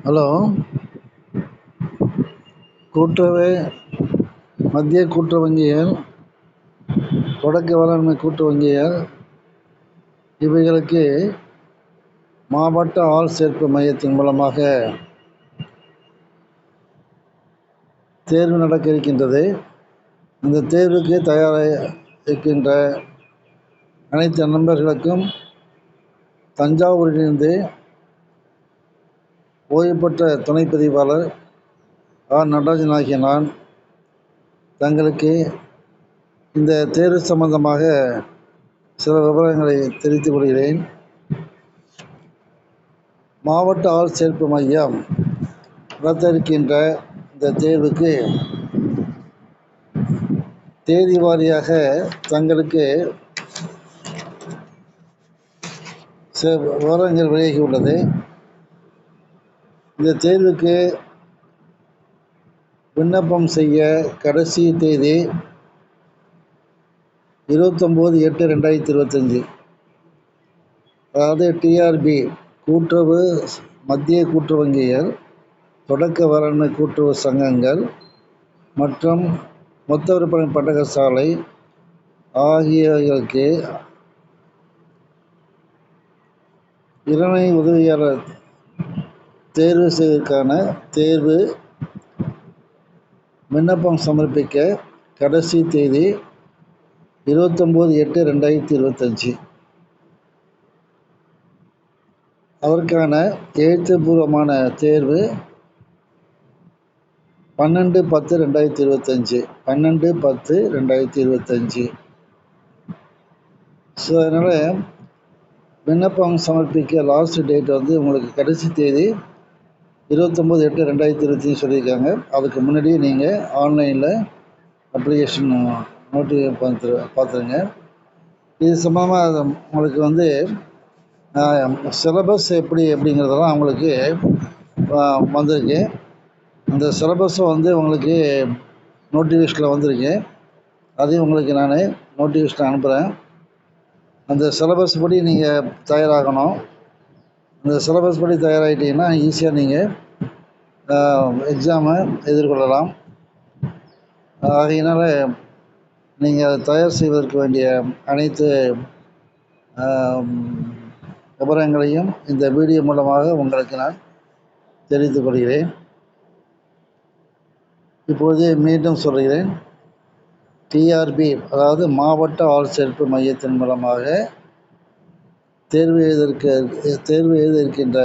Hello. கூட்டுறவு, மத்திய கூட்டுறவு வங்கிகள், தொடக்க வேளாண்மை கூட்டுறவு வங்கிகள் இவைகளுக்கு மாவட்ட ஆள் சேர்ப்பு மையத்தின் மூலமாக தேர்வு நடக்க இருக்கின்றது. இந்த தேர்வுக்கு தயாராக இருக்கின்ற அனைத்து நண்பர்களுக்கும் தஞ்சாவூரிலிருந்து ஓய்வு பெற்ற துணைப்பதிவாளர் ஆர் நடராஜன் ஆகிய நான் தங்களுக்கு இந்த தேர்வு சம்பந்தமாக சில விவரங்களை தெரிவித்துக் கொள்கிறேன். மாவட்ட ஆள் சேர்ப்பு மையம் நடத்த இருக்கின்ற இந்த தேர்வுக்கு தேதி வாரியாக தங்களுக்கு சில விவரங்கள் வெளியாகியுள்ளது. இந்த தேர்வுக்கு விண்ணப்பம் செய்ய கடைசி தேதி 29/8/2025. அதாவது டிஆர்பி கூட்டுறவு, மத்திய கூட்டுறவு வங்கிகள், தொடக்க வேளாண்மை கூட்டுறவு சங்கங்கள் மற்றும் மொத்த விற்பனை பண்டகசாலை ஆகியவைகளுக்கு இணை உதவியாளர் தேர்வு செய்வதற்கான தேர்வு விண்ணப்பம் சமர்ப்பிக்க கடைசி தேதி 29/8/2025. அதற்கான எழுத்துப்பூர்வமான தேர்வு 12/10/2025. 12/10/2025. ஸோ அதனால் விண்ணப்பம் சமர்ப்பிக்க லாஸ்ட் டேட் உங்களுக்கு கடைசி தேதி 29/8/2025 சொல்லியிருக்காங்க. அதுக்கு முன்னாடியே நீங்கள் ஆன்லைனில் அப்ளிகேஷன் பார்த்துருங்க. இது சம்பந்தமாக உங்களுக்கு சிலபஸ் அப்படிங்கிறதெல்லாம் அவங்களுக்கு வந்திருக்கு. அந்த சிலபஸும் உங்களுக்கு நோட்டிஃபிகேஷனில் வந்திருக்கு. அதையும் உங்களுக்கு நான் நோட்டிஃபிகேஷன் அனுப்புகிறேன். அந்த சிலபஸ் படி நீங்கள் தயாராகணும். அந்த சிலபஸ் படி தயாராகிட்டீங்கன்னா ஈஸியாக நீங்கள் எக்ஸாமை எதிர்கொள்ளலாம். ஆகையினால் நீங்கள் அதை தயார் செய்வதற்கு வேண்டிய அனைத்து விவரங்களையும் இந்த வீடியோ மூலமாக உங்களுக்கு நான் தெரிவித்துக் கொள்கிறேன். இப்போது மீண்டும் சொல்கிறேன். டிஆர்பி அதாவது மாவட்ட ஆள் சேர்ப்பு மையத்தின் மூலமாக தேர்வு எழுத இருக்கின்ற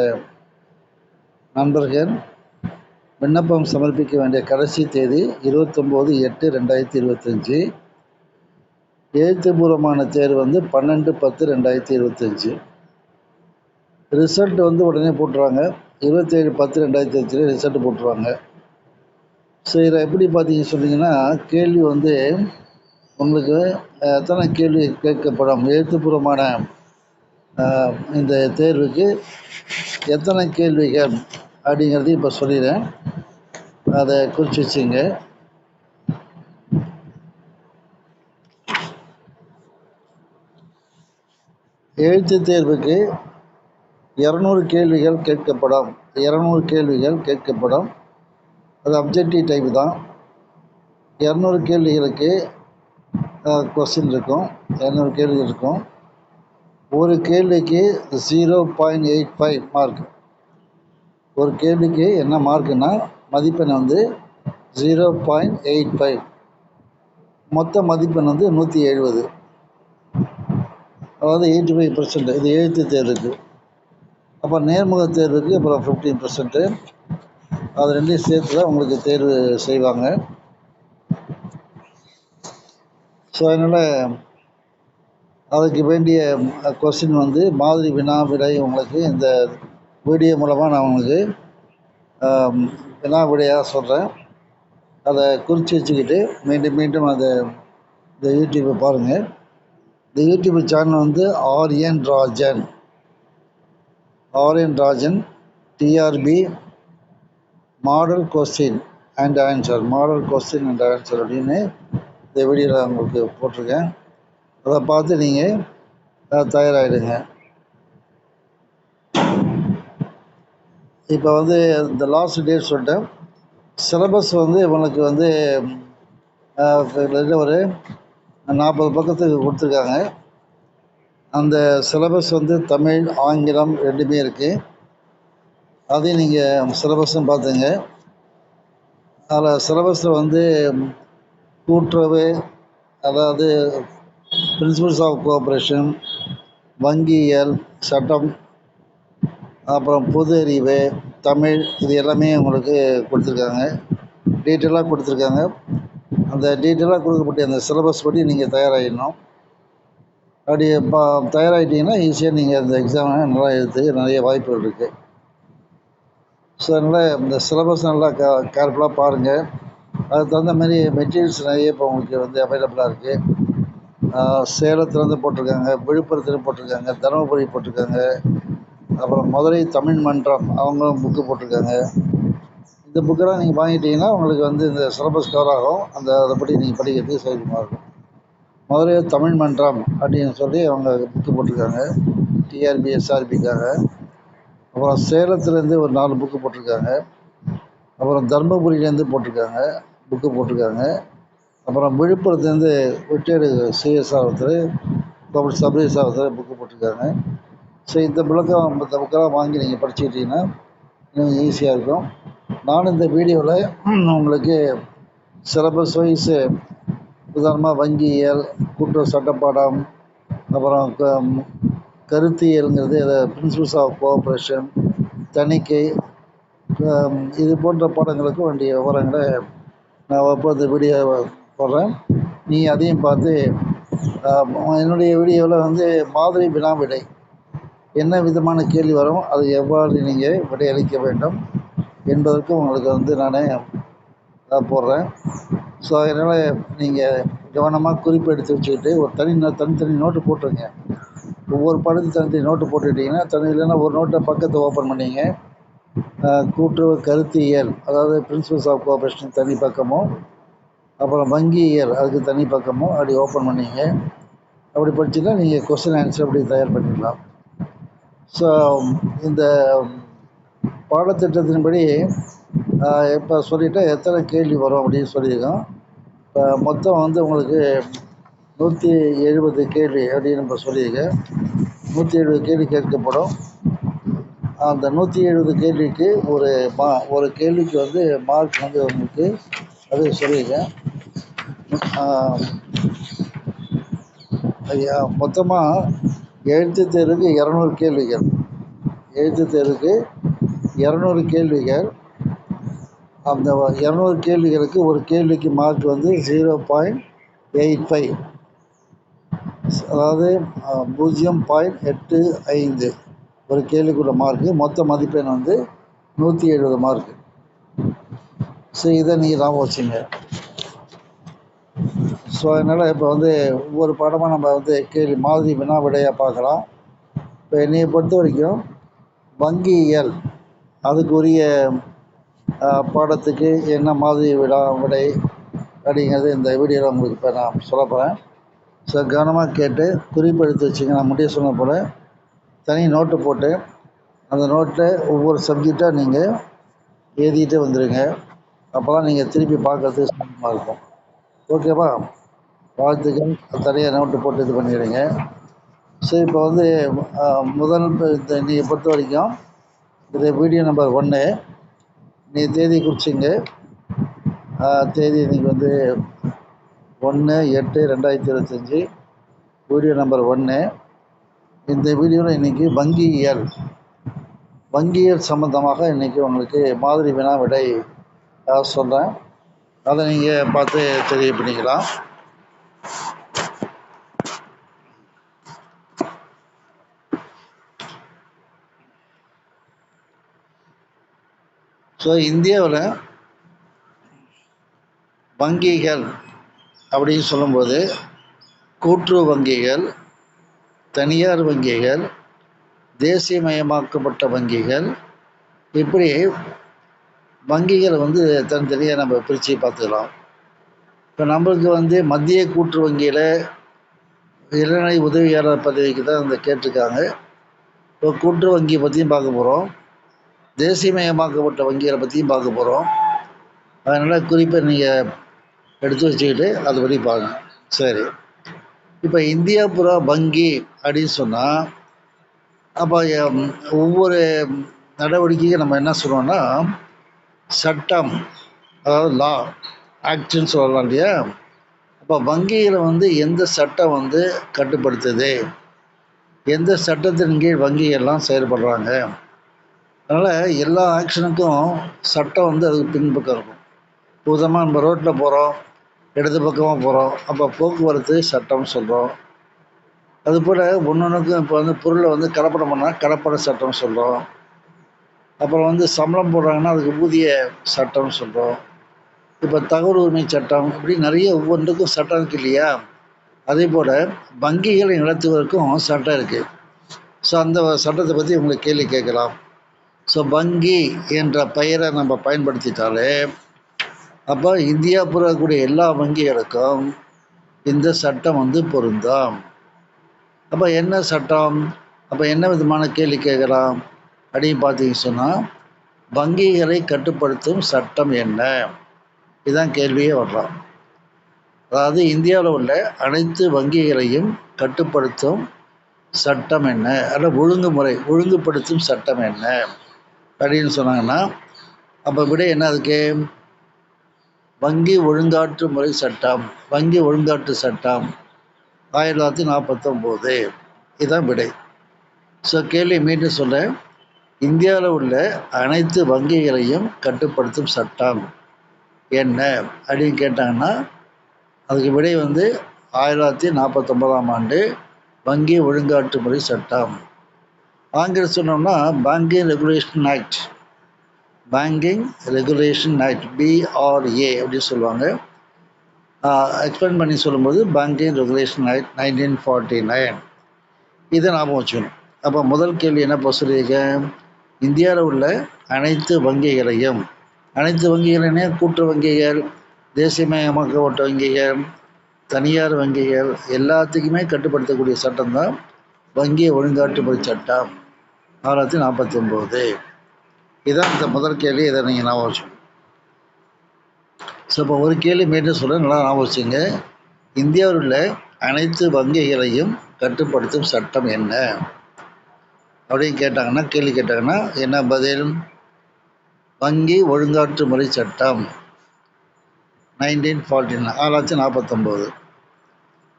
நண்பர்கள் விண்ணப்பம் சமர்ப்பிக்க வேண்டிய கடைசி தேதி 29/8/2025. எழுத்துப்பூர்வமான தேர்வு 12/10/2025. ரிசல்ட் உடனே போட்டுருவாங்க. 27/10/2025 ரிசல்ட் போட்டுருவாங்க. ஸோ இதில் எப்படி பார்த்தீங்க சொன்னீங்கன்னா, கேள்வி உங்களுக்கு எத்தனை கேள்வி கேட்கப்படும், எழுத்துப்பூர்வமான இந்த தேர்வுக்கு எத்தனை கேள்விகள் அப்படிங்கிறது இப்போ சொல்லிடுறேன். அதை குறித்து வச்சுங்க. எழுத்து தேர்வுக்கு 200 கேள்விகள் கேட்கப்படும். 200 கேள்விகள் கேட்கப்படும். அது அப்ஜெக்டிவ் டைப் தான். 200 கேள்விகளுக்கு கொஸ்டின் இருக்கும். 200 கேள்விகள் இருக்கும். ஒரு கேள்விக்கு 0.85 மார்க். ஒரு கேள்விக்கு என்ன மார்க்குன்னா மதிப்பெண் 0.85. மொத்த மதிப்பெண் 170. அதாவது 85%. இது எழுத்து தேர்வுக்கு. அப்போ நேர்முக தேர்வுக்கு அப்புறம் 15%. அது ரெண்டையும் சேர்த்து தான் உங்களுக்கு தேர்வு செய்வாங்க. ஸோ அதனால் அதுக்கு வேண்டிய கொஸ்டின் மாதிரி வினா விடை உங்களுக்கு இந்த வீடியோ மூலமாக நான் உங்களுக்கு வினா விடையாக சொல்கிறேன். அதை குறித்து வச்சுக்கிட்டு மீண்டும் மீண்டும் அதை இந்த யூடியூப்பை பாருங்கள். இந்த YouTube channel RN Rajan TRP model question and answer அப்படின்னு இந்த வீடியோவில் உங்களுக்கு போட்டிருக்கேன். அதை பார்த்து நீங்கள் தயாராகிடுங்க. இப்போ வந்து இந்த லாஸ்ட் டேட் சொல்லிட்டேன். சிலபஸ் வந்து உங்களுக்கு வந்து கிட்டத்தட்ட ஒரு 40 பக்கத்துக்கு கொடுத்துருக்காங்க. அந்த சிலபஸ் வந்து தமிழ், ஆங்கிலம் 2மே இருக்குது. அதையும் நீங்கள் சிலபஸும் பார்த்துங்க. அதில் சிலபஸில் வந்து கூட்டுறவு, அதாவது பிரின்சிபல்ஸ் ஆஃப் கோஆப்ரேஷன், வங்கியியல், சட்டம், அப்புறம் பொது அறிவு, தமிழ், இது எல்லாமே உங்களுக்கு கொடுத்துருக்காங்க, டீட்டெயிலாக கொடுத்துருக்காங்க. அந்த டீட்டெயிலாக கொடுக்கப்பட்ட அந்த சிலபஸ் படி நீங்கள் தயாராகிடணும். அப்படி தயாராகிட்டிங்கன்னா ஈஸியாக நீங்கள் அந்த எக்ஸாமை நல்லா எழுதுறதுக்கு நிறைய வாய்ப்புகள் இருக்குது. ஸோ அதனால் இந்த சிலபஸ் நல்லா கேர்ஃபுல்லாக பாருங்கள். அதுக்கு தகுந்த மாதிரி மெட்டீரியல்ஸ் நிறைய இப்போ உங்களுக்கு வந்து அவைலபிளாக இருக்குது. சேலத்துலேருந்து போட்டிருக்காங்க, விழுப்புரத்துலேருந்து போட்டிருக்காங்க, தருமபுரி போட்டிருக்காங்க, அப்புறம் மதுரை தமிழ் மன்றம் அவங்களும் புக்கு போட்டிருக்காங்க. இந்த புக்கெல்லாம் நீங்கள் வாங்கிட்டீங்கன்னா உங்களுக்கு வந்து இந்த சிலபஸ் கவர் ஆகும். அதைப்படி நீங்கள் படிக்கிறதுக்கு சௌகரியமாக இருக்கும். மதுரை தமிழ் மன்றம் அப்படின்னு சொல்லி அவங்க புக்கு போட்டிருக்காங்க, டிஆர்பி எஸ்ஆர்பிக்காக. அப்புறம் சேலத்துலேருந்து ஒரு 4 புக்கு போட்டிருக்காங்க. அப்புறம் தர்மபுரியிலேருந்து போட்டிருக்காங்க, புக்கு போட்டிருக்காங்க. அப்புறம் விழுப்புரத்துலேருந்து ரிட்டையர்டு சிஎஸ்ஆர் ஒருத்தர், சப் ரிஜிஸ்ட்ரார் ஒருத்தர் புக்கு போட்டிருக்காங்க. ஸோ இந்த புக்கெல்லாம் வாங்கி நீங்கள் படிச்சுக்கிட்டிங்கன்னா இன்னும் ஈஸியாக இருக்கும். நானும் இந்த வீடியோவில் உங்களுக்கு சிலபஸ் வைஸு உதாரணமாக வங்கியியல், கூட்டுறவு சட்டப்பாடம், அப்புறம் கருத்தியல்ங்கிறது பிரின்சிபல்ஸ் ஆஃப் கோஆப்ரேஷன், தணிக்கை, இது போன்ற பாடங்களுக்கு வேண்டிய விவரங்களை நான் அப்போது வீடியோ போடுறேன். நீ அதையும் பார்த்து என்னுடைய வீடியோவில் வந்து மாதிரி வினா விடை என்ன விதமான கேள்வி வரும், அது எவ்வாறு நீங்கள் விடையளிக்க வேண்டும் என்பதற்கும் உங்களுக்கு வந்து நான் போடுறேன். ஸோ அதனால் நீங்கள் கவனமாக குறிப்பு எடுத்து வச்சுக்கிட்டு ஒரு தனித்தனி நோட்டு போட்டுருங்க. ஒவ்வொரு பாடத்துக்கு தனித்தனி நோட்டு போட்டுக்கிட்டிங்கன்னா இல்லைன்னா ஒரு நோட்டை பக்கத்தை ஓப்பன் பண்ணிங்க. கூட்டுறவு கருத்தியல், அதாவது பிரின்சிபல்ஸ் ஆஃப் கோஆப்ரேஷன் தனி பக்கமும், அப்புறம் வங்கியியல் அதுக்கு தனி பக்கமும் அப்படி ஓப்பன் பண்ணிங்க. அப்படி படிச்சுன்னா நீங்கள் கொஸ்டின் ஆன்சர் அப்படி தயார் பண்ணிடலாம். ஸோ இந்த பாடத்திட்டத்தின்படி இப்போ சொல்லிவிட்டு எத்தனை கேள்வி வரும் அப்படின்னு சொல்லியிருக்கோம். இப்போ மொத்தம் வந்து உங்களுக்கு 170 கேள்வி அப்படின்னு நம்ம சொல்லியிருக்கேன். 170 கேள்வி கேட்கப்படும். அந்த 170 கேள்விக்கு ஒரு கேள்விக்கு வந்து மார்க் வந்து உங்களுக்கு அது சொல்லியிருக்கேன். மொத்தமாக எழுத்து தேர்வுக்கு 200 கேள்விகள், எழுத்து தேர்வுக்கு 200 கேள்விகள். அந்த 200 கேள்விகளுக்கு ஒரு கேள்விக்கு மார்க் வந்து 0.85, அதாவது 0.85 ஒரு கேள்விக்குள்ள மார்க்கு. மொத்த மதிப்பெண் வந்து 170 மார்க்கு. ஸோ இதை நீங்கள் ஞாபகம் வச்சுங்க. ஸோ அதனால் இப்போ வந்து ஒவ்வொரு பாடமாக நம்ம வந்து கேள்வி மாதிரி வினா விடையாக பார்க்கலாம். இப்போ என்னையை பொறுத்த வரைக்கும் வங்கியியல் அதுக்குரிய பாடத்துக்கு என்ன மாதிரி விடை அப்படிங்கிறது இந்த வீடியோவில் உங்களுக்கு இப்போ நான் சொல்ல போகிறேன். ஸோ கவனமாக கேட்டு குறிப்பு எடுத்து வச்சுங்க. நான் முன்னாடியே சொன்ன போல் தனி நோட்டு போட்டு அந்த நோட்டில் ஒவ்வொரு சப்ஜெக்டாக நீங்கள் எழுதிட்டு வந்துடுங்க. அப்போ தான் நீங்கள் திருப்பி பார்க்குறதுக்கு சுலபமாக இருக்கும். ஓகேவா? வாழ்த்துக்கள். தனியாக நோட்டு போட்டு இது பண்ணிடுங்க. ஸோ இப்போ வந்து முதல் நீங்கள் பொறுத்த வரைக்கும் இது வீடியோ நம்பர் 1. நீ தேதி குறிச்சிங்க. தேதி இன்றைக்கி வந்து 1/8/2025, வீடியோ நம்பர் 1. இந்த வீடியோவில் இன்றைக்கி வங்கியியல் சம்மந்தமாக இன்றைக்கி உங்களுக்கு மாதிரி வினா விடை சொல்கிறேன். அதை நீங்கள் பார்த்து தெரிய பண்ணிக்கலாம். ஸோ இந்தியாவில் வங்கிகள் அப்படின்னு சொல்லும்போது கூட்டுறவு வங்கிகள், தனியார் வங்கிகள், தேசியமயமாக்கப்பட்ட வங்கிகள், இப்படி வங்கிகளை வந்து தனித்தனியாக நம்ம பிரித்து பார்த்துக்கலாம். இப்போ நம்மளுக்கு வந்து மத்திய கூட்டுறவு வங்கியில் இளநிலை உதவியாளர் பதவிக்கு தான் இந்த கேட்டிருக்காங்க. இப்போ கூட்டுறவு வங்கியை பற்றியும் பார்க்க போகிறோம். தேசியமயமாக்கப்பட்ட வங்கிகளை பற்றியும் பார்க்க போகிறோம். அதனால் குறிப்பை நீங்கள் எடுத்து வச்சுக்கிட்டு அதை பற்றி பாருங்க. சரி, இப்போ இந்தியாபுரா வங்கி அப்படின்னு சொன்னால் அப்போ ஒவ்வொரு நடவடிக்கையும் நம்ம என்ன சொல்லுவோம்னா சட்டம், அதாவது லா, ஆக்ட்னு சொல்லலாம் இல்லையா? அப்போ வங்கிகளை வந்து எந்த சட்டம் வந்து கட்டுப்படுத்துது, எந்த சட்டத்தின் கீழ் வங்கிகள்லாம் செயல்படுறாங்க, அதனால் எல்லா ஆக்ஷனுக்கும் சட்டம் வந்து அதுக்கு பின்பக்கம் இருக்கும். உதாரணமாக நம்ம ரோட்டில் போகிறோம், இடது பக்கமாக போகிறோம், அப்போ போக்குவரத்து சட்டம்னு சொல்கிறோம். அதுபோல் ஒன்றுக்கும் இப்போ வந்து பொருளை வந்து கலப்படம் பண்ணால் கலப்பட சட்டம்னு சொல்கிறோம். அப்புறம் வந்து சம்பளம் போடுறாங்கன்னா அதுக்கு ஊதிய சட்டம்னு சொல்கிறோம். இப்போ தகவல் உரிமை சட்டம், இப்படி நிறைய ஒவ்வொன்றுக்கும் சட்டம் இருக்கு இல்லையா? அதே போல் வங்கிகளை நடத்துவதற்கும் சட்டம் இருக்குது. ஸோ அந்த சட்டத்தை பற்றி உங்களுக்கு கேள்வி கேட்கலாம். ஸோ வங்கி என்ற பெயரை நம்ம பயன்படுத்திட்டாலே அப்போ இந்தியாவில் இருக்கக்கூடிய எல்லா வங்கிகளுக்கும் இந்த சட்டம் வந்து பொருந்தும். அப்போ என்ன சட்டம், அப்போ என்ன விதமான கேள்வி கேட்கலாம் அப்படின்னு பார்த்தீங்கன்னு சொன்னால் வங்கிகளை கட்டுப்படுத்தும் சட்டம் என்ன, இதுதான் கேள்வியே வரலாம். அதாவது இந்தியாவில் உள்ள அனைத்து வங்கிகளையும் கட்டுப்படுத்தும் சட்டம் என்ன, அல்ல ஒழுங்குபடுத்தும் சட்டம் என்ன அப்படின்னு சொன்னாங்கன்னா அப்போ விட என்ன அதுக்கு வங்கி ஒழுங்காற்று முறை சட்டம், வங்கி ஒழுங்காற்று சட்டம் 1949, இதுதான் விடை. ஸோ கேள்வி மீண்டும் சொல்ல, இந்தியாவில் உள்ள அனைத்து வங்கிகளையும் கட்டுப்படுத்தும் சட்டம் என்ன அப்படின்னு கேட்டாங்கன்னா அதுக்கு விடை வந்து 1949ஆம் ஆண்டு வங்கி ஒழுங்காற்று முறை சட்டம். ஆங்கிலம் சொன்னோம்னா banking regulation act, banking regulation act, BRA அப்படின்னு சொல்லுவாங்க. எக்ஸ்பிளைன் பண்ணி சொல்லும்போது பேங்கிங் ரெகுலேஷன் ஆக்ட் 1949, இதை ஞாபகம் வச்சுக்கணும். அப்போ முதல் கேள்வி என்ன சொல்லியிருக்கேன், இந்தியாவில் உள்ள அனைத்து வங்கிகளையும், அனைத்து வங்கிகளையுமே கூட்டுறவு வங்கிகள், தேசியமயமாக்கப்பட்ட வங்கிகள், தனியார் வங்கிகள் எல்லாத்துக்குமே கட்டுப்படுத்தக்கூடிய சட்டம் தான் வங்கி ஒழுங்காற்றுமுறை சட்டம் 1949. இதுதான் இந்த முதல் கேள்வி, இதை நீங்கள் ஞாபகம் வச்சுக்கணும். ஸோ இப்போ ஒரு கேள்வி மீண்டும் சொல்ல நல்லா ஞாபகம் வச்சுங்க, இந்தியாவில் உள்ள அனைத்து வங்கிகளையும் கட்டுப்படுத்தும் சட்டம் என்ன அப்படின்னு கேட்டாங்கன்னா, கேள்வி கேட்டாங்கன்னா என்ன பதில், வங்கி ஒழுங்காற்று முறை சட்டம் 1949.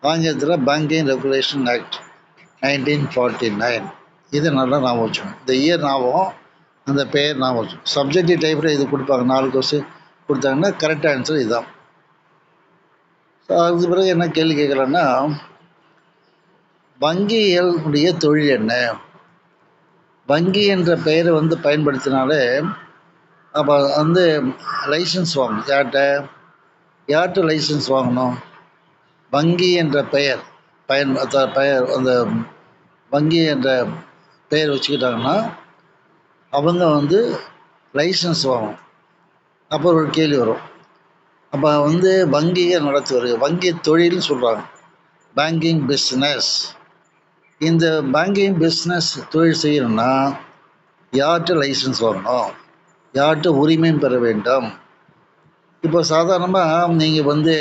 ஆங்கிலத்தில் பேங்கிங் ரெகுலேஷன் ஆக்ட் 1949. இது நல்லா ஞாபகம் வச்சுக்கணும். இந்த இயர் ஞாபகம், அந்த பெயர் ஞாபகம் வச்சுக்கணும். சப்ஜெக்டிவ் டைப்பில் இது கொடுப்பாங்க, 4 கொஸ்டின் கொடுத்தாங்கன்னா கரெக்ட் ஆன்சர் இதுதான். ஸோ அதுக்கு பிறகு என்ன கேள்வி கேட்கலான்னா, வங்கிகளுடைய தொழில் என்ன, வங்கி என்ற பெயரை வந்து பயன்படுத்தினாலே அப்போ வந்து லைசன்ஸ் வாங்கணும். யார்கிட்ட லைசன்ஸ் வாங்கணும், வங்கி என்ற பெயர் அந்த வங்கி என்ற பெயர் வச்சுக்கிட்டாங்கன்னா அவங்க வந்து லைசன்ஸ் வாங்கணும். அப்போ ஒரு கேள்வி வரும், அப்போ வந்து வங்கியை நடத்துவது வங்கி தொழில்னு சொல்கிறாங்க, பேங்கிங் பிஸ்னஸ். இந்த பேங்கிங் பிஸ்னஸ் தொழில் செய்யணும்னா யார்கிட்ட லைசன்ஸ் வாங்கணும், யார்கிட்ட உரிமையும் பெற வேண்டும். இப்போ சாதாரணமாக நீங்கள் வந்து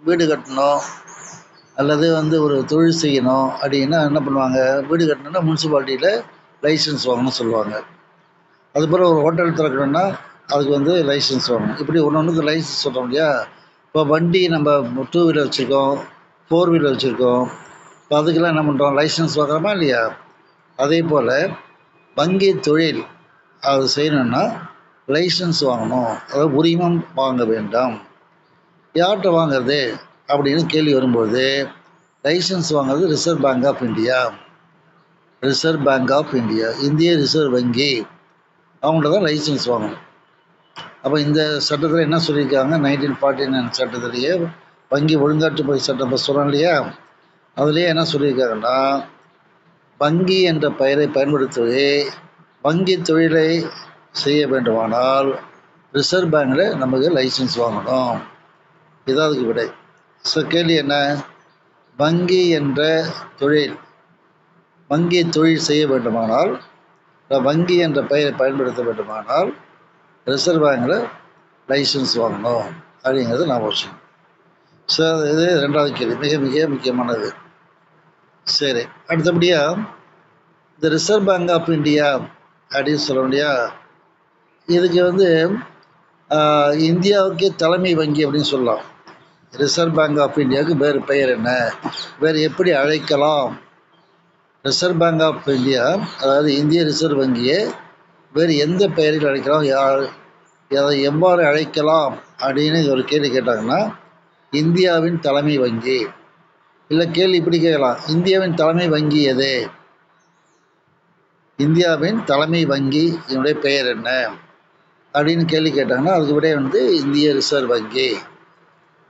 வீடு கட்டணும் அல்லது வந்து ஒரு தொழில் செய்யணும் அப்படின்னா என்ன பண்ணுவாங்க, வீடு கட்டணுன்னா முனிசிபாலிட்டியில் லைசன்ஸ் வாங்கணும்னு சொல்லுவாங்க. அதுபோல் ஒரு ஹோட்டல் திறக்கணுன்னா அதுக்கு வந்து லைசன்ஸ் வாங்கணும். இப்படி ஒன்றுக்கு லைசன்ஸ் சொல்கிறோம் இல்லையா? இப்போ வண்டி நம்ம 2 வீலர் வச்சுருக்கோம், 4 வீலர் வச்சுருக்கோம், இப்போ அதுக்கெல்லாம் என்ன பண்ணுறோம், லைசன்ஸ் வாங்குறோமா இல்லையா? அதே போல் வங்கி தொழில் அது செய்யணுன்னா லைசன்ஸ் வாங்கணும், அதாவது உரிமம் வாங்க வேண்டும். யார்கிட்ட வாங்கிறது அப்படின்னு கேள்வி வரும்போது லைசன்ஸ் வாங்குறது reserve bank of India. Reserve bank of India, இந்திய ரிசர்வ் வங்கி, அவங்கள்ட்ட தான் லைசன்ஸ் வாங்கணும். அப்போ இந்த சட்டத்தில் என்ன சொல்லியிருக்காங்க, 1949 சட்டத்திலேயே வங்கி ஒழுங்காற்று முறை சட்டம் இப்போ சொல்கிறோம் இல்லையா, அதுலேயே என்ன சொல்லியிருக்காங்கன்னா வங்கி என்ற பெயரை பயன்படுத்துவதே வங்கி தொழிலை செய்ய வேண்டுமானால் ரிசர்வ் பேங்கில் நமக்கு லைசன்ஸ் வாங்கணும். இதான் அதுக்கு விடை. ஸோ கேள்வி என்ன, வங்கி என்ற தொழில், வங்கி தொழில் செய்ய வேண்டுமானால் வங்கி என்ற பெயரை பயன்படுத்த வேண்டுமானால் ரிசர்வ் பேங்கில் லைசன்ஸ் வாங்கணும் அப்படிங்கிறது நான் விஷயம். ஸோ இது ரெண்டாவது கேள்வி, மிக மிக முக்கியமானது. சரி, அடுத்தபடியாக இந்த ரிசர்வ் பேங்க் ஆஃப் இந்தியா அப்படின்னு சொல்ல முடியா, இதுக்கு இந்தியாவுக்கே தலைமை வங்கி அப்படின்னு சொல்லலாம். ரிசர்வ் பேங்க் ஆஃப் இந்தியாவுக்கு வேறு பெயர் என்ன, வேறு எப்படி அழைக்கலாம்? ரிசர்வ் பேங்க் ஆஃப் இந்தியா, அதாவது இந்திய ரிசர்வ் வங்கியை வேறு எந்த பெயரில் அழைக்கலாம், அதை எவ்வாறு அழைக்கலாம் அப்படின்னு ஒரு கேள்வி கேட்டாங்கன்னா, இந்தியாவின் தலைமை வங்கி. இல்லை கேள்வி இப்படி கேட்கலாம், இந்தியாவின் தலைமை வங்கி எது, இந்தியாவின் தலைமை வங்கி என்னுடைய பெயர் என்ன அப்படின்னு கேள்வி கேட்டாங்கன்னா அதுக்கு விடை இந்திய ரிசர்வ் வங்கி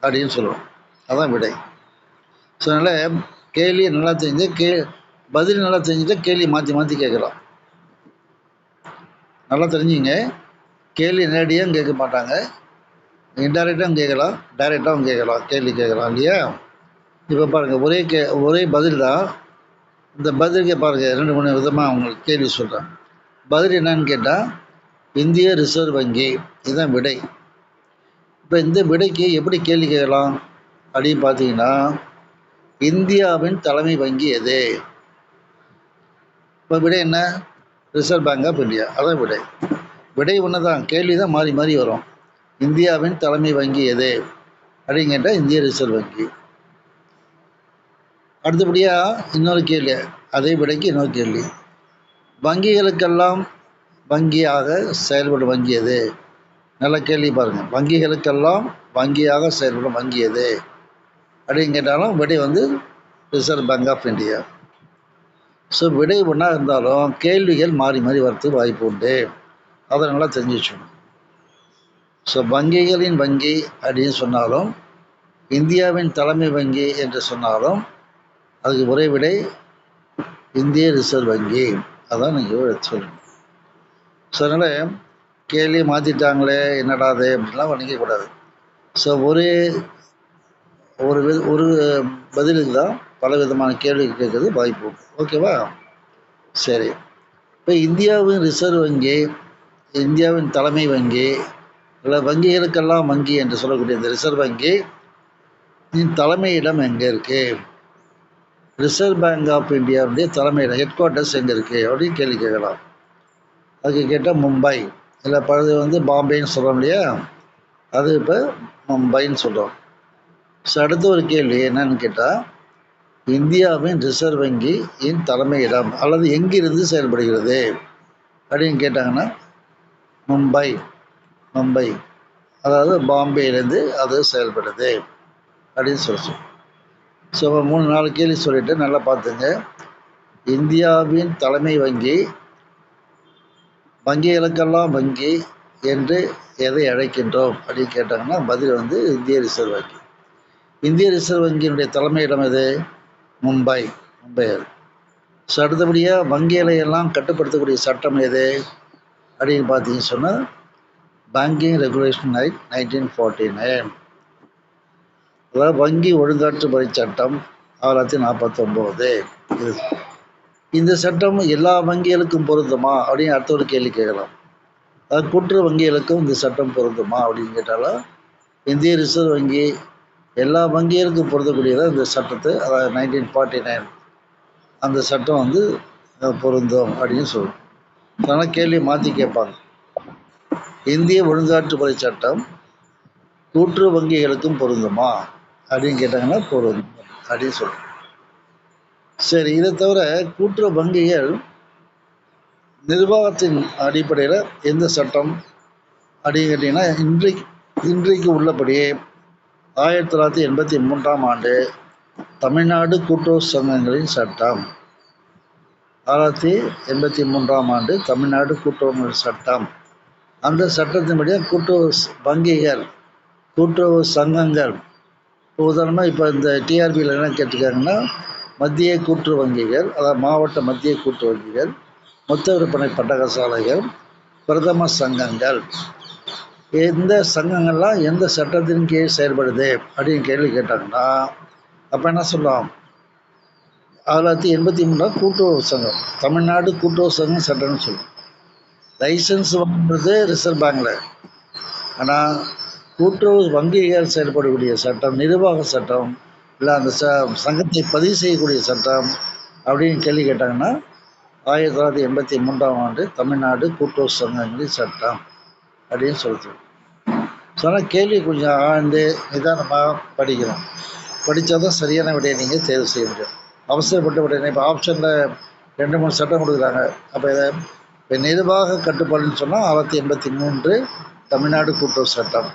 அப்படின்னு சொல்லுவோம். அதான் விடை. ஸோ அதனால் கேள்வியை நல்லா தெரிஞ்சு பதில் நல்லா தெரிஞ்சுட்டா கேள்வி மாற்றி மாற்றி கேட்கலாம். நல்லா தெரிஞ்சுங்க, கேள்வி நேரடியாக கேட்க மாட்டாங்க, இன்டைரக்டாகவும் கேட்கலாம், டைரெக்டாகவும் கேட்கலாம், கேள்வி கேட்கலாம் இல்லையா? இப்போ பாருங்கள், ஒரே பதில் தான். இந்த பதிலுக்கே பாருங்கள், 2-3 விதமாக அவங்களுக்கு கேள்வி சொல்கிறேன். பதில் என்னன்னு கேட்டால் இந்திய ரிசர்வ் வங்கி, இதுதான் விடை. இப்போ இந்த விடைக்கு எப்படி கேள்வி கேட்கலாம் அப்படின்னு பார்த்தீங்கன்னா, இந்தியாவின் தலைமை வங்கி எது? இப்போ விடை என்ன? Reserve bank of India. அதான் விடை. விடை ஒன்று தான், கேள்வி தான் மாறி மாறி வரும். இந்தியாவின் தலைமை வங்கி எது அப்படின்னு கேட்டால் இந்திய ரிசர்வ் வங்கி. அடுத்தபடியாக இன்னொரு கேள்வி, அதே விடைக்கு இன்னொரு கேள்வி, வங்கிகளுக்கெல்லாம் வங்கியாக செயல்படும் வங்கி எது? நல்ல கேள்வி பாருங்கள். வங்கிகளுக்கெல்லாம் வங்கியாக செயல்படும் வங்கி எது அப்படின்னு கேட்டாலும் விடை reserve bank of India. So விடை ஒன்றா இருந்தாலும் கேள்விகள் மாறி மாறி வரத்துக்கு வாய்ப்பு உண்டு, அதை நல்லா தெரிஞ்சு வச்சுக்கணும். ஸோ வங்கிகளின் வங்கி அப்படின்னு சொன்னாலும், இந்தியாவின் தலைமை வங்கி என்று சொன்னாலும் அதுக்கு ஒரே விடை இந்திய ரிசர்வ் வங்கி. அதான் நீங்கள் சொல்லணும். ஸோ அதனால் கேள்வியை மாற்றிட்டாங்களே என்னடாது அப்படின்லாம் நினைக்கக்கூடாது. ஸோ ஒரு பதிலுக்கு தான் பல விதமான கேள்வி கேட்குறது வாய்ப்பு உண்டு. ஓகேவா? சரி, இப்போ இந்தியாவின் ரிசர்வ் வங்கி, இந்தியாவின் தலைமை வங்கி, இல்லை வங்கிகளுக்கெல்லாம் வங்கி என்று சொல்லக்கூடிய இந்த ரிசர்வ் வங்கி தலைமையிடம் எங்கே இருக்குது? ரிசர்வ் பேங்க் ஆஃப் இந்தியாவுடைய தலைமையிடம், ஹெட் குவார்ட்டர்ஸ் எங்கே இருக்குது அப்படின்னு கேள்வி கேட்கலாம். அதுக்கு கேட்டால் மும்பை, இல்லை பழுது பாம்பேன்னு சொல்கிறோம் இல்லையா, அது இப்போ மும்பைன்னு சொல்கிறோம். ஸோ அடுத்த ஒரு கேள்வி என்னன்னு கேட்டால், இந்தியாவின் ரிசர்வ் வங்கியின் தலைமையிடம் அல்லது எங்கிருந்து செயல்படுகிறது அப்படின்னு கேட்டாங்கன்னா மும்பை, அதாவது பாம்பேலேருந்து அது செயல்படுது அப்படின்னு சொல்லுவோம். ஸோ 3-4 கேள்வி சொல்லிட்டு நல்லா பார்த்துங்க. இந்தியாவின் தலைமை வங்கி, வங்கிகளுக்கெல்லாம் வங்கி என்று எதை அழைக்கின்றோம் அப்படின்னு கேட்டாங்கன்னா பதில் இந்திய ரிசர்வ் வங்கி. இந்திய ரிசர்வ் வங்கியினுடைய தலைமையிடம் எது? மும்பை. ஸோ அடுத்தபடியாக வங்கிகளை எல்லாம் கட்டுப்படுத்தக்கூடிய சட்டம் எது அப்படின்னு பார்த்தீங்கன்னு சொன்னால் பேங்கிங் ரெகுலேஷன் ஆக்ட் 1949, அதாவது வங்கி ஒழுங்காற்றுமுறை சட்டம் 1949. இந்த சட்டம் எல்லா வங்கிகளுக்கும் பொருந்துமா அப்படின்னு அடுத்த ஒரு கேள்வி கேட்கலாம். அது கூட்டுறவு வங்கிகளுக்கும் இந்த சட்டம் பொருந்துமா அப்படின்னு கேட்டாலும் இந்திய ரிசர்வ் வங்கி எல்லா வங்கிகளுக்கும் பொருந்தக்கூடியதாக இந்த சட்டத்தை, அதாவது 1949 அந்த சட்டம் பொருந்தும் அப்படின்னு சொல்லுவோம். அதனால் கேள்வியை மாற்றி கேட்பாங்க. இந்திய ஒழுங்காற்றுமுறை சட்டம் கூட்டுறவு வங்கிகளுக்கும் பொருந்துமா அப்படின்னு கேட்டாங்கன்னா பொருந்தும் அப்படின்னு சொல்லுவோம். சரி, இதை தவிர கூட்டுறவு வங்கிகள் நிர்வாகத்தின் அடிப்படையில் எந்த சட்டம் அப்படின்னு கேட்டிங்கன்னா இன்றைக்கு உள்ளபடியே 1983ஆம் ஆண்டு தமிழ்நாடு கூட்டுறவு சங்கங்களின் சட்டம், 1983ஆம் ஆண்டு தமிழ்நாடு கூட்டுறவு சட்டம், அந்த சட்டத்தின்படியாக கூட்டுறவு வங்கிகள், கூட்டுறவு சங்கங்கள், இப்போ உதாரணமாக இப்போ இந்த டிஆர்பியில் என்ன கேட்டிருக்காங்கன்னா மத்திய கூட்டுறவு வங்கிகள், அதாவது மாவட்ட மத்திய கூட்டுறவு வங்கிகள், மொத்த விற்பனை பட்டகசாலைகள், பிரதம சங்கங்கள், எந்த சங்கங்கள்லாம் எந்த சட்டத்தின் கீழ் செயல்படுது அப்படின்னு கேள்வி கேட்டாங்கன்னா அப்போ என்ன சொல்லலாம்? 1983 கூட்டுறவு சங்கம், தமிழ்நாடு கூட்டுறவு சங்கம் சட்டம்னு சொல்லுவோம். லைசன்ஸ் வாங்குறது ரிசர்வ் பேங்கில். ஆனால் கூட்டுறவு வங்கிகள் செயல்படக்கூடிய சட்டம், நிர்வாக சட்டம், இல்லை அந்த சங்கத்தை பதிவு செய்யக்கூடிய சட்டம் அப்படின்னு கேள்வி கேட்டாங்கன்னா 1983 தமிழ்நாடு கூட்டுறவு சங்கங்களின் சட்டம் அப்படின்னு சொல்லுது. சொன்னால் கேள்வி கொஞ்சம் ஆழ்ந்து நிதானமாக படிக்கணும். படித்தா தான் சரியான விடையை நீங்கள் தேர்வு செய்ய முடியும். அவசரப்பட்ட விடையை இப்போ ஆப்ஷனில் 2-3 சட்டம் கொடுக்குறாங்க. அப்போ இதை இப்போ நிர்வாக கட்டுப்பாடுன்னு சொன்னால் 1983 தமிழ்நாடு கூட்டுறவு சட்டம்.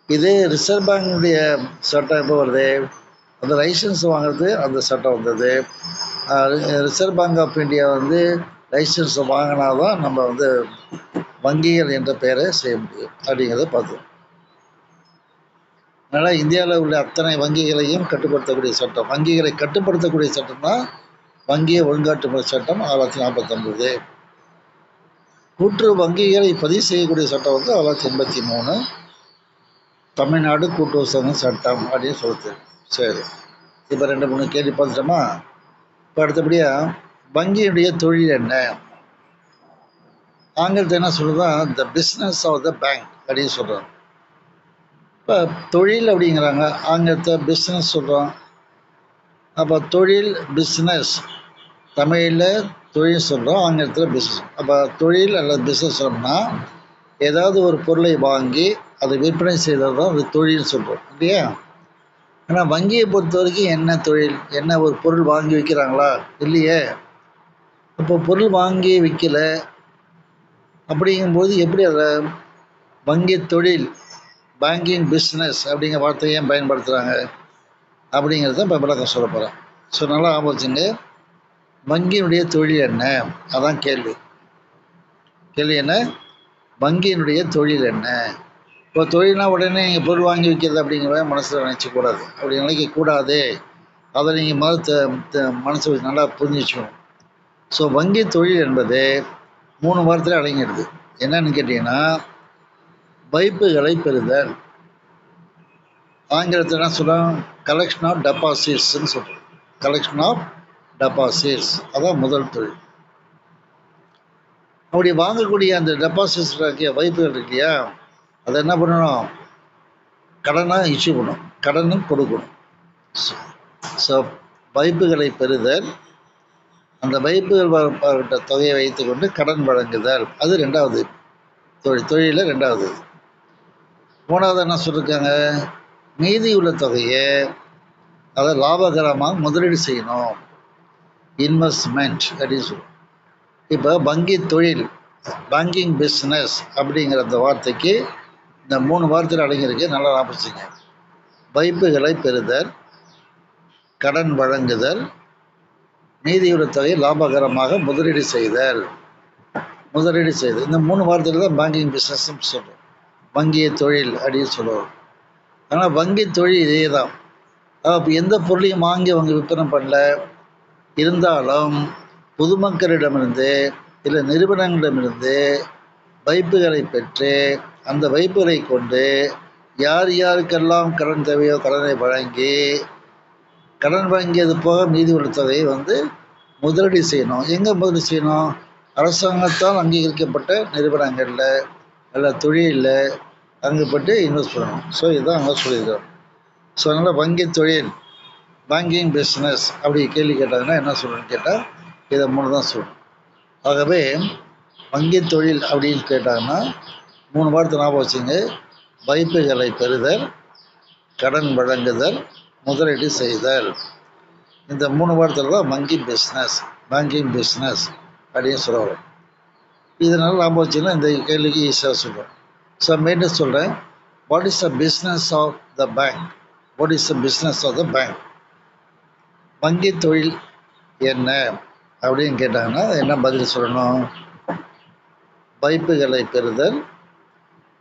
இதே ரிசர்வ் பேங்கினுடைய சட்டம் எப்போ வருது? அந்த லைசன்ஸ் வாங்குறது அந்த சட்டம் வந்தது. ரிசர்வ் பேங்க் ஆஃப் இந்தியா வந்து லைசன்ஸ் வாங்கினா தான் நம்ம வந்து வங்கிகள் என்ற பெயரை செய்ய முடியும் அப்படிங்கிறத பார்த்தோம். அதனால் இந்தியாவில் உள்ள அத்தனை வங்கிகளையும் கட்டுப்படுத்தக்கூடிய சட்டம், வங்கிகளை கட்டுப்படுத்தக்கூடிய சட்டம் தான் வங்கியை ஒழுங்காற்றுமுறை சட்டம் 1949. கூட்டுறவு வங்கிகளை பதிவு செய்யக்கூடிய சட்டம் வந்து 1983 தமிழ்நாடு கூட்டுறவு சங்கம் சட்டம் அப்படின்னு சொல்லுது. சரி, இப்போ 2-3 கேள்வி பார்த்துட்டோமா? இப்போ அடுத்தபடியாக வங்கியுடைய தொழில் என்ன? ஆங்கிலத்தை என்ன சொல்லுதான், the business of the bank அப்படின்னு சொல்கிறோம். இப்போ தொழில் அப்படிங்கிறாங்க, ஆங்கிலத்தை பிஸ்னஸ் சொல்கிறோம். அப்போ தொழில் பிஸ்னஸ், தமிழில் தொழில் சொல்கிறோம், ஆங்கிலத்தில் பிஸ்னஸ். அப்போ தொழில் அல்லது பிஸ்னஸ் சொல்லணும்னா ஏதாவது ஒரு பொருளை வாங்கி அதை விற்பனை செய்தது தான் அது தொழில்னு சொல்கிறோம் இல்லையா? ஆனால் வங்கியை பொறுத்த வரைக்கும் என்ன தொழில், என்ன ஒரு பொருள் வாங்கி விற்கிறாங்களா? இல்லையே. இப்போ பொருள் வாங்கி விற்கல அப்படிங்கும்போது எப்படி அதை வங்கி தொழில், பேங்கிங் பிஸ்னஸ் அப்படிங்கிற வார்த்தையை ஏன் பயன்படுத்துகிறாங்க அப்படிங்கிறத இப்போ விளக்கம் சொல்ல போகிறேன். ஸோ நல்லா ஆபோச்சுங்க. வங்கியினுடைய தொழில் என்ன? அதான் கேள்வி. கேள்வி என்ன? வங்கியினுடைய தொழில் என்ன? இப்போ தொழில்னா உடனே நீங்கள் பொருள் வாங்கி விற்கிறது அப்படிங்கிற மனசில் நினச்சக்கூடாது. அப்படி நினைக்கக்கூடாது. அதை நீங்கள் மனசு நல்லா புரிஞ்சு வச்சுக்கணும். ஸோ வங்கி தொழில் என்பது 3 வாரத்தில் அடங்கிடுது. என்னன்னு கேட்டிங்கன்னா, வைப்புகளை பெறுதல். ஆங்கிலத்தில் என்ன சொல்கிறோம்? கலெக்ஷன் ஆஃப் டெபாசிட்ஸ்ன்னு சொல்கிறோம். கலெக்ஷன் ஆஃப் டெபாசிட்ஸ் அதான் முதல் தொழில். அப்படி வாங்கக்கூடிய அந்த டெபாசிட்ஸ் வைப்புகள் இருக்கு இல்லையா, அதை என்ன பண்ணணும்? கடனாக இஷ்யூ பண்ணணும், கடனும் கொடுக்கணும். ஸோ வைப்புகளை பெறுதல், அந்த வைப்புகள் தொகையை வைத்துக்கொண்டு கடன் வழங்குதல், அது 2வது தொழிலில் 2வது. 3வது என்ன சொல்லியிருக்காங்க? மீதி உள்ள தொகையை அதை லாபகரமாக முதலீடு செய்யணும், இன்வெஸ்ட்மெண்ட் அப்படின்னு சொல்லுவோம். இப்போ வங்கி தொழில், பேங்கிங் பிஸ்னஸ் அப்படிங்கிற அந்த வார்த்தைக்கு இந்த 3 வார்த்தையில் அடங்கியிருக்கு. நல்லா ஞாபகம். வைப்புகளை பெறுதல், கடன் வழங்குதல், மீதியுள்ள தொகையை லாபகரமாக முதலீடு செய்தல். இந்த 3 வார்த்தையில் தான் பேங்கிங் பிஸ்னஸ் சொல்கிறோம், வங்கிய தொழில் அப்படின்னு சொல்லுவோம். ஆனால் வங்கி தொழில் இதே தான். இப்போ எந்த பொருளையும் வாங்கி அவங்க விற்பனை பண்ணல, இருந்தாலும் பொதுமக்களிடமிருந்து இல்லை நிறுவனங்களிடமிருந்து வைப்புகளை பெற்று அந்த வைப்புகளை கொண்டு யார் யாருக்கெல்லாம் கடன் தேவையோ கடனை வழங்கி, கடன் வழங்கியது போக மீதி உள்ள தொகையை வந்து முதலீடு செய்யணும். எங்கே முதலீடு செய்யணும்? அரசாங்கத்தால் அங்கீகரிக்கப்பட்ட நிறுவனங்களில் அல்ல தொழிலில் அங்கே போட்டு இன்வெஸ்ட் பண்ணணும். ஸோ இதுதான் அங்கே சொல்லியிருக்கோம். ஸோ அதனால் வங்கி தொழில், பேங்கிங் பிஸ்னஸ் அப்படி கேள்வி கேட்டாங்கன்னா என்ன சொல்லணும்னு கேட்டால் இதை 3 தான் சொல்லணும். ஆகவே வங்கி தொழில் அப்படின்னு கேட்டாங்கன்னா 3 வார்த்தை ஞாபகம் வச்சுங்க. வைப்புகளை பெறுதல், கடன் வழங்குதல், முதலீடு செய்தல். இந்த 3 வார்த்தையில் தான் வங்கி பிஸ்னஸ், பேங்கிங் பிஸ்னஸ் அப்படின்னு சொல்லுவோம். இதனால் ஞாபகம் வச்சுன்னா இந்த கேள்விக்கு ஈஸியாக சொல்லுவோம். ஸோ மீண்டும் சொல்கிறேன், what is the business of the bank? What is the business of the bank? வங்கி தொழில் என்ன அப்படின்னு கேட்டாங்கன்னா என்ன பதில் சொல்லணும்? வைப்புகளை பெறுதல்,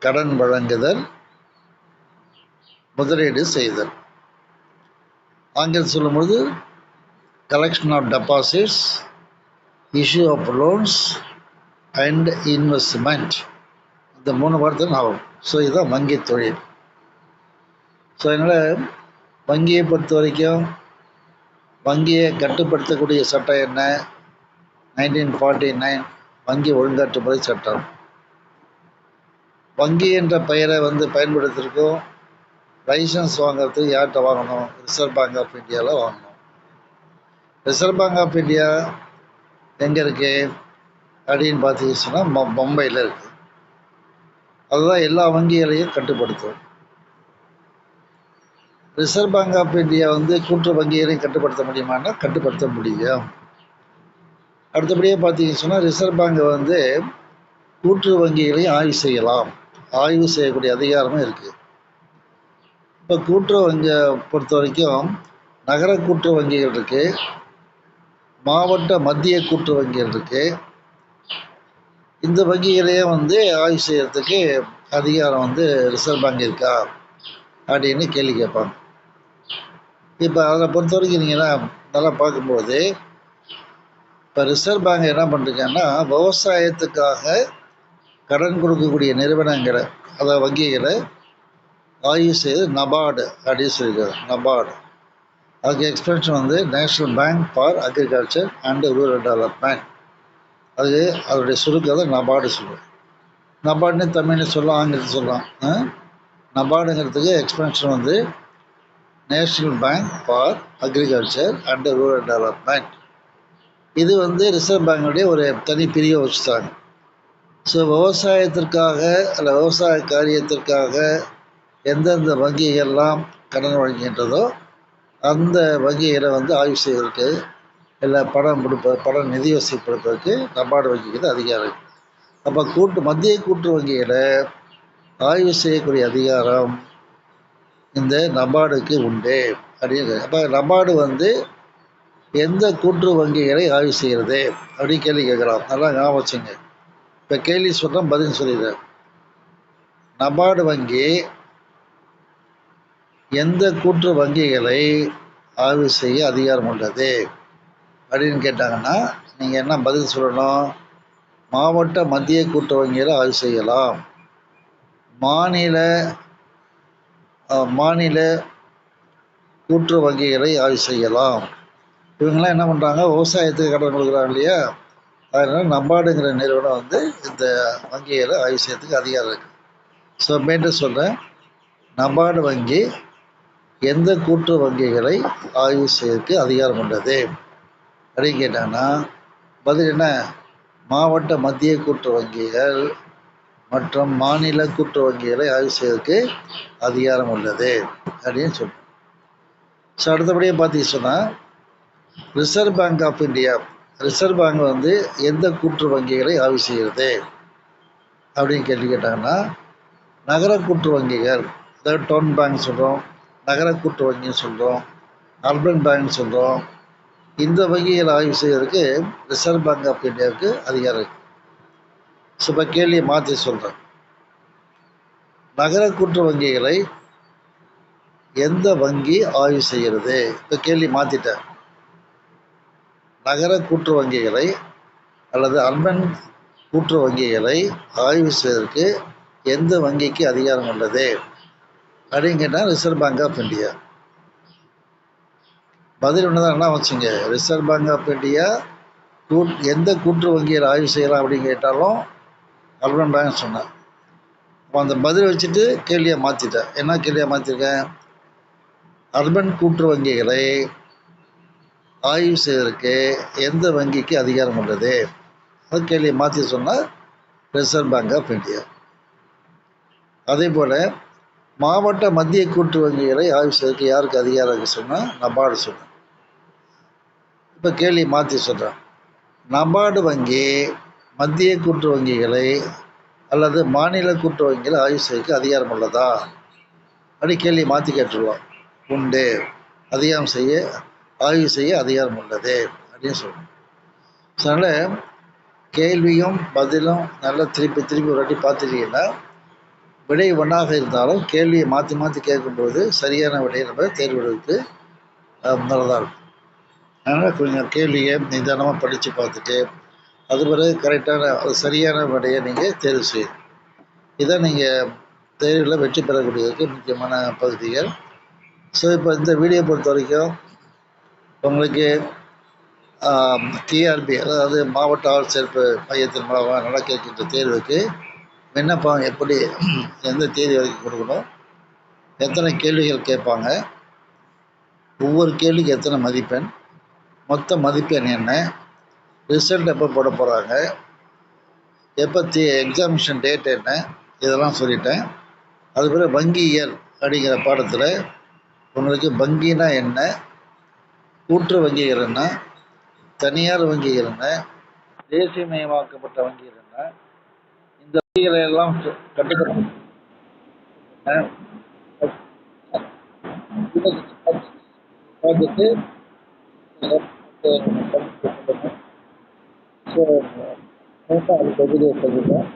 கடன் வழங்குதல், முதலீடு செய்தல். ஆங்கிலம் சொல்லும்போது collection of deposits, issue of loans and investment. இந்த 3 வார்த்தை ஆகும். ஸோ இதுதான் வங்கி தொழில். ஸோ அதனால் வங்கியை பொறுத்த வரைக்கும் வங்கியை கட்டுப்படுத்தக்கூடிய சட்டம் என்ன? 1949 வங்கி ஒழுங்காற்றுமுறை சட்டம். வங்கி என்ற பெயரை பயன்படுத்துறதுக்கும் லைசன்ஸ் வாங்குறதுக்கு யார்கிட்ட வாங்கணும்? ரிசர்வ் பேங்க் ஆஃப் இந்தியாவில் வாங்கணும். ரிசர்வ் பேங்க் ஆஃப் இந்தியா எங்கே இருக்கு அப்படின்னு பார்த்தீங்கன்னா மும்பையில் இருக்கு. அதுதான் எல்லா வங்கிகளையும் கட்டுப்படுத்தும். ரிசர்வ் பேங்க் ஆஃப் இந்தியா கூட்டுறவு வங்கிகளையும் கட்டுப்படுத்த முடியுமான்னா கட்டுப்படுத்த முடியும். அடுத்தபடியாக பார்த்தீங்கன்னு சொன்னால் ரிசர்வ் பேங்க் கூட்டுறவு வங்கிகளையும் ஆய்வு செய்யலாம். ஆய்வு செய்யக்கூடிய அதிகாரமும் இருக்குது. இப்போ கூட்டுறவு வங்கியை பொறுத்த வரைக்கும் நகர கூட்டுறவு வங்கிகள் இருக்குது, மாவட்ட மத்திய கூட்டுறவு வங்கிகள் இருக்குது. இந்த வங்கிகளையே ஆய்வு செய்யறதுக்கு அதிகாரம் ரிசர்வ் பேங்க் இருக்கா அப்படின்னு கேள்வி கேட்பாங்க. இப்போ அதில் பொறுத்த வரைக்கும் நீங்கள் நல்லா பார்க்கும்போது இப்போ ரிசர்வ் பேங்க் என்ன பண்ணுறீங்கன்னா விவசாயத்துக்காக கடன் கொடுக்கக்கூடிய நிறுவனங்களை அதாவது வங்கிகளை ஆய்வு செய்து நபார்டு அப்படின்னு சொல்லியிருக்காரு. நபார்டு அதுக்கு expansion national bank for agriculture and rural development. அதோடைய சுருக்கத்தை நபார்டு சொல்லுவோம். நபார்டுன்னு தமிழ்னு சொல்லலாம், ஆங்கிலத்தில் சொல்லலாம். நபார்டுங்கிறதுக்கு expansion national bank for agriculture and rural development. இது ரிசர்வ் பேங்குடைய ஒரு தனி பிரிவை வச்சுட்டாங்க. ஸோ விவசாயத்திற்காக அல்ல விவசாய காரியத்திற்காக எந்தெந்த வங்கிகள்லாம் கடன் வழங்குகின்றதோ அந்த வங்கிகளை ஆய்வு செய்வதற்கு இல்லை பணம் நிதி வசதிப்படுத்துவதற்கு நபார்டு வங்கிக்கு அதிகாரம் இருக்குது. அப்போ மத்திய கூட்டுறவு வங்கிகளை ஆய்வு செய்யக்கூடிய அதிகாரம் இந்த நபார்டுக்கு உண்டு அப்படின்னு. அப்போ நபார்டு எந்த கூட்டுறவு வங்கிகளை ஆய்வு செய்கிறது அப்படின்னு கேள்வி கேட்குறான். நல்லா ஞாபகம் வச்சுங்க. இப்போ கேள்வி சொன்னால் பதில் சொல்லிடுறேன். நபார்டு வங்கி எந்த கூட்டுறவு வங்கிகளை ஆய்வு செய்ய அதிகாரம் உள்ளது அப்படின்னு கேட்டாங்கன்னா நீங்கள் என்ன பதில் சொல்லணும்? மாவட்ட மத்திய கூட்டுறவு வங்கிகளை ஆய்வு செய்யலாம், மாநில கூட்டுறவு வங்கிகளை ஆய்வு செய்யலாம். இவங்கெல்லாம் என்ன பண்ணுறாங்க? விவசாயத்துக்கு கடன் கொடுக்குறாங்க இல்லையா? அதனால் நபார்டுங்கிற நிறுவனம் இந்த வங்கிகளை ஆய்வு செய்யறதுக்கு அதிகாரம் இருக்குது. ஸோ மீண்டும் சொல்கிறேன், நபார்டு வங்கி எந்த கூட்டுறவு வங்கிகளை ஆய்வு செய்யறதுக்கு அதிகாரம் உள்ளது அப்படின்னு கேட்டாங்கன்னா பதில் என்ன? மாவட்ட மத்திய கூட்டுறவு வங்கிகள் மற்றும் மாநில கூட்டுறவு வங்கிகளை ஆய்வு செய்வதற்கு அதிகாரம் உள்ளது அப்படின்னு சொல்கிறோம். ஸோ அடுத்தபடியே பார்த்தீங்க சொன்னால் reserve bank of India, reserve bank எந்த கூட்டுறவு வங்கிகளை ஆய்வு செய்கிறது அப்படின்னு கேள்வி கேட்டாங்கன்னா நகர கூட்டுறவு வங்கிகள், அதாவது டவுன் பேங்க் சொல்கிறோம், நகர கூட்டுறவு வங்கின்னு சொல்கிறோம், அர்பன் பேங்க் சொல்கிறோம். இந்த வங்கிகளை ஆய்வு செய்வதற்கு ரிசர்வ் பேங்க் ஆஃப் இந்தியாவுக்கு அதிகாரம் இருக்குது. ஸோ இப்போ கேள்வியை மாற்றி சொல்கிறேன். நகர கூட்டுறவு வங்கிகளை எந்த வங்கி ஆய்வு செய்கிறது? இப்போ கேள்வி மாற்றிட்டேன். நகர கூட்டுறவு வங்கிகளை அல்லது அர்பன் கூட்டுறவு வங்கிகளை ஆய்வு செய்வதற்கு எந்த வங்கிக்கு அதிகாரம் உள்ளது அப்படின்னு கேட்டால் ரிசர்வ் பேங்க் ஆஃப் இந்தியா. பதில் ஒன்று தான், என்ன வச்சுங்க, ரிசர்வ் பேங்க் ஆஃப் இந்தியா எந்த கூட்டுறவு வங்கிகளை ஆய்வு செய்யலாம் அப்படின்னு கேட்டாலும் அர்பன் பேங்க் சொன்னேன். அப்போ அந்த பதில் வச்சுட்டு கேள்வியை மாற்றிட்டேன். என்ன கேள்வியை மாற்றிருக்கேன்? அர்பன் கூட்டுறவு வங்கிகளை ஆய்வு செய்வதற்கு எந்த வங்கிக்கு அதிகாரம் உள்ளது அது கேள்வியை மாற்றி சொன்னால் ரிசர்வ் பேங்க் ஆஃப் இந்தியா. அதே போல் மாவட்ட மத்திய கூட்டுறவு வங்கிகளை ஆய்வு செய்வதற்கு யாருக்கு அதிகாரம் இருக்கு சொன்னால் நபார்டு சொன்னேன். இப்போ கேள்வி மாற்றி சொல்கிறேன். நபார்டு வங்கி மத்திய கூட்டுறவு வங்கிகளை அல்லது மாநில கூட்டுறவு வங்கிகளை ஆய்வு செய்வதற்கு அதிகாரம் உள்ளதா அப்படி கேள்வி மாற்றி கேட்டுருவோம். உண்டு, அதிகாரம் செய்ய ஆய்வு செய்ய அதிகாரம் உள்ளது அப்படின்னு சொல்லணும். அதனால் கேள்வியும் பதிலும் நல்லா திருப்பி ஒரு வாட்டி பார்த்துட்டீங்கன்னா விடை ஒன்றாக இருந்தாலும் கேள்வியை மாற்றி மாற்றி கேட்கும்போது சரியான விடையை நம்ம தேர்வெடுத்து நல்லதாக இருக்கும். அதனால் கொஞ்சம் கேள்வியை நிதானமாக படித்து பார்த்துட்டு அது பிறகு கரெக்டான சரியான விடையை நீங்கள் தேர்வு செய்யணும். இதான் நீங்கள் தேர்வில் வெற்றி பெறக்கூடியதுக்கு முக்கியமான பகுதிகள். ஸோ இப்போ இந்த வீடியோ பொறுத்த வரைக்கும் உங்களுக்கு டிஆர்பி, அதாவது மாவட்ட ஆட்சியர் மையத்தின் மூலமாக நடக்க இருக்கின்ற தேர்வுக்கு விண்ணப்பம் எப்படி, எந்த தேதி வரைக்கும் கொடுக்கணும், எத்தனை கேள்விகள் கேட்பாங்க, ஒவ்வொரு கேள்விக்கு எத்தனை மதிப்பெண், மொத்த மதிப்பெண் என்ன, ரிசல்ட் எப்போ போட போகிறாங்க, எப்போ எக்ஸாமினேஷன் டேட் என்ன, இதெல்லாம் சொல்லிட்டேன். அதுபோல் வங்கியியல் அப்படிங்கிற பாடத்தில் உங்களுக்கு வங்கினா என்ன, கூட்டுற வங்கிகள் என்ன, தனியார் வங்கிகள் என்ன, தேசியமயமாக்கப்பட்ட வங்கிகள் என்ன, இந்த வங்கிகளை எல்லாம் கட்டுக்கணும். பார்த்துட்டு ஸோ அது பகுதியை சொல்லுங்கள்.